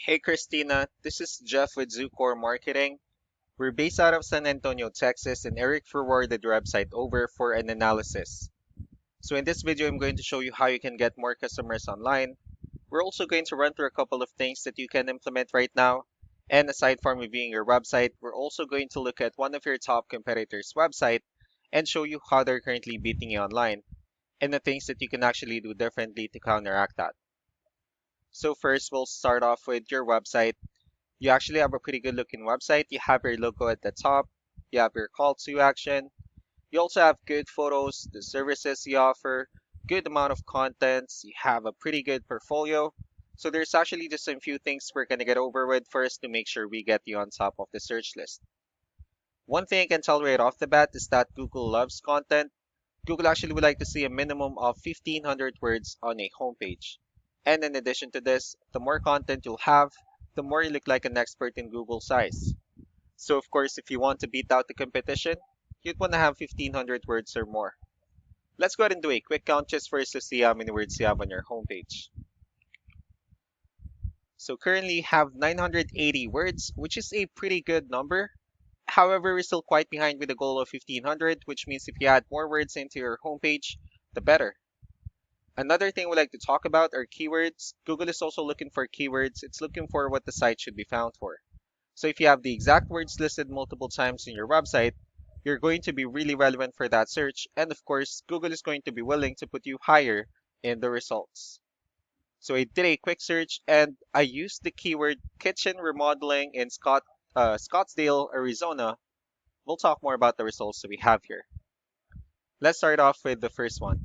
Hey Christina, this is Jeff with Zucore Marketing. We're based out of San Antonio, Texas, and Eric forwarded your website over for an analysis. So in this video, I'm going to show you how you can get more customers online. We're also going to run through a couple of things that you can implement right now. And aside from reviewing your website, we're also going to look at one of your top competitors' website and show you how they're currently beating you online and the things that you can actually do differently to counteract that. So first, we'll start off with your website. You actually have a pretty good looking website. You have your logo at the top. You have your call to action. You also have good photos, the services you offer, good amount of contents. You have a pretty good portfolio. So there's actually just a few things we're going to get over with first to make sure we get you on top of the search list. One thing I can tell right off the bat is that Google loves content. Google actually would like to see a minimum of 1500 words on a homepage. And in addition to this, the more content you'll have, the more you look like an expert in Google's eyes. So of course, if you want to beat out the competition, you'd want to have 1500 words or more. Let's go ahead and do a quick count just first to see how many words you have on your homepage. So currently you have 980 words, which is a pretty good number. However, we're still quite behind with the goal of 1500, which means if you add more words into your homepage, the better. Another thing we like to talk about are keywords. Google is also looking for keywords. It's looking for what the site should be found for. So if you have the exact words listed multiple times in your website, you're going to be really relevant for that search. And of course, Google is going to be willing to put you higher in the results. So I did a quick search and I used the keyword kitchen remodeling in Scottsdale, Arizona. We'll talk more about the results that we have here. Let's start off with the first one.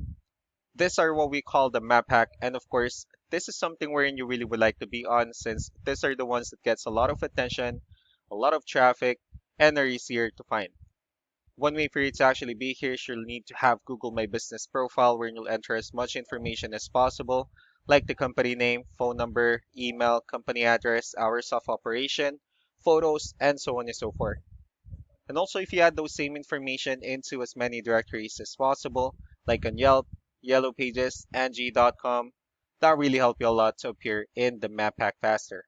These are what we call the map hack. And of course, this is something wherein you really would like to be on since these are the ones that gets a lot of attention, a lot of traffic, and are easier to find. One way for you to actually be here is you'll need to have Google My Business profile where you'll enter as much information as possible, like the company name, phone number, email, company address, hours of operation, photos, and so on and so forth. And also if you add those same information into as many directories as possible, like on Yelp, Yellow Pages, Angie.com, that really help you a lot to appear in the map pack faster.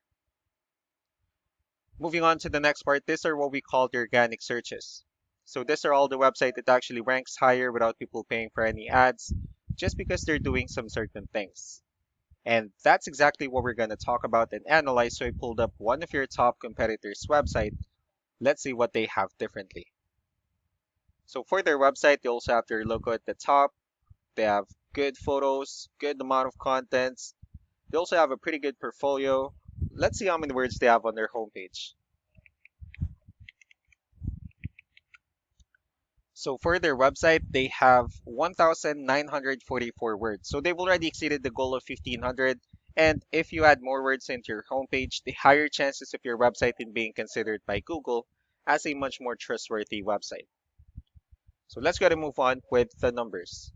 Moving on to the next part, these are what we call the organic searches. So these are all the website that actually ranks higher without people paying for any ads, just because they're doing some certain things. And that's exactly what we're going to talk about and analyze. So I pulled up one of your top competitors' website. Let's see what they have differently. So for their website, they also have their logo at the top. They have good photos, good amount of contents. They also have a pretty good portfolio. Let's see how many words they have on their homepage. So for their website, they have 1,944 words. So they've already exceeded the goal of 1,500. And if you add more words into your homepage, the higher chances of your website in being considered by Google as a much more trustworthy website. So let's go ahead and move on with the numbers.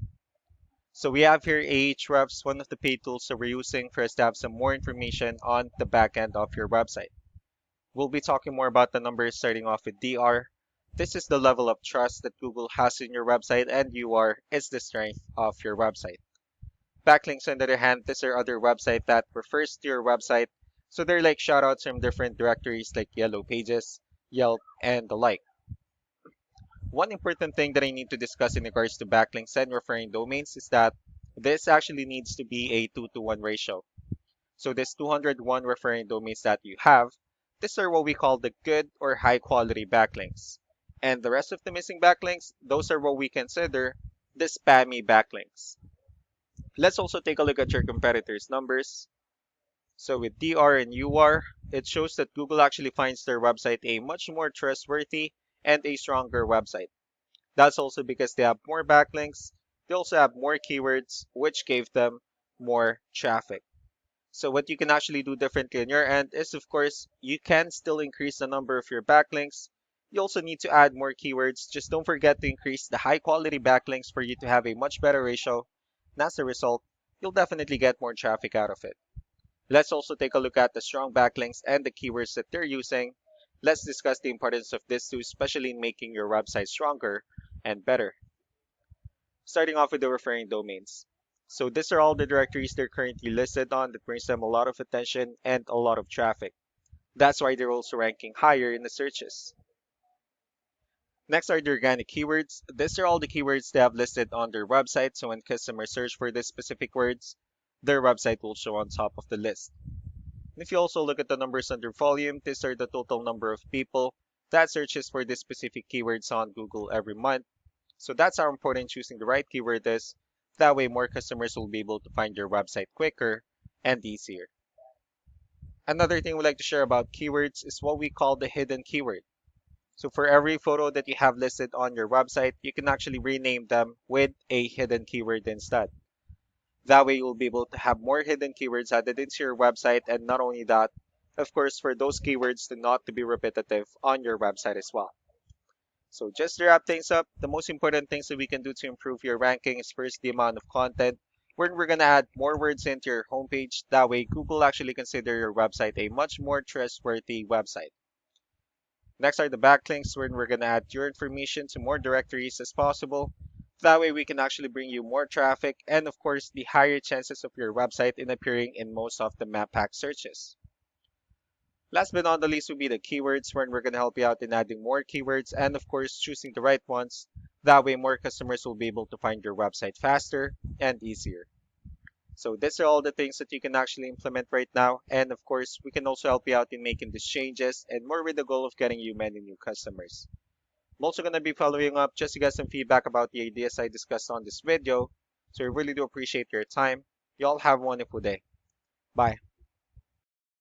So we have here Ahrefs, one of the paid tools that we're using for us to have some more information on the back end of your website. We'll be talking more about the numbers starting off with DR. This is the level of trust that Google has in your website, and UR is the strength of your website. Backlinks, on the other hand, these are other websites that refers to your website. So they're like shoutouts from different directories like Yellow Pages, Yelp, and the like. One important thing that I need to discuss in regards to backlinks and referring domains is that this actually needs to be a 2-to-1 ratio. So this 201 referring domains that you have, these are what we call the good or high quality backlinks. And the rest of the missing backlinks, those are what we consider the spammy backlinks. Let's also take a look at your competitors' numbers. So with DR and UR, it shows that Google actually finds their website a much more trustworthy and a stronger website. That's also because they have more backlinks. They also have more keywords, which gave them more traffic. So what you can actually do differently on your end is, of course, you can still increase the number of your backlinks. You also need to add more keywords. Just don't forget to increase the high quality backlinks for you to have a much better ratio. And as a result, you'll definitely get more traffic out of it. Let's also take a look at the strong backlinks and the keywords that they're using. Let's discuss the importance of this too, especially in making your website stronger and better. Starting off with the referring domains. So these are all the directories they're currently listed on that brings them a lot of attention and a lot of traffic. That's why they're also ranking higher in the searches. Next are the organic keywords. These are all the keywords they have listed on their website, so when customers search for these specific words, their website will show on top of the list. And if you also look at the numbers under volume, these are the total number of people that searches for these specific keywords on Google every month. So that's how important choosing the right keyword is. That way more customers will be able to find your website quicker and easier. Another thing we like to share about keywords is what we call the hidden keyword. So for every photo that you have listed on your website, you can actually rename them with a hidden keyword instead. That way you'll be able to have more hidden keywords added into your website, and not only that, of course, for those keywords to not to be repetitive on your website as well. So just to wrap things up, the most important things that we can do to improve your ranking is first the amount of content. We're going to add more words into your homepage. That way Google actually consider your website a much more trustworthy website. Next are the backlinks, where we're going to add your information to more directories as possible. That way we can actually bring you more traffic and of course the higher chances of your website in appearing in most of the map pack searches. Last but not the least will be the keywords, where we're going to help you out in adding more keywords and of course choosing the right ones. That way more customers will be able to find your website faster and easier. So these are all the things that you can actually implement right now. And of course, we can also help you out in making these changes and more with the goal of getting you many new customers. I'm also going to be following up just to get some feedback about the ideas I discussed on this video. So I really do appreciate your time. You all have a wonderful day. Bye.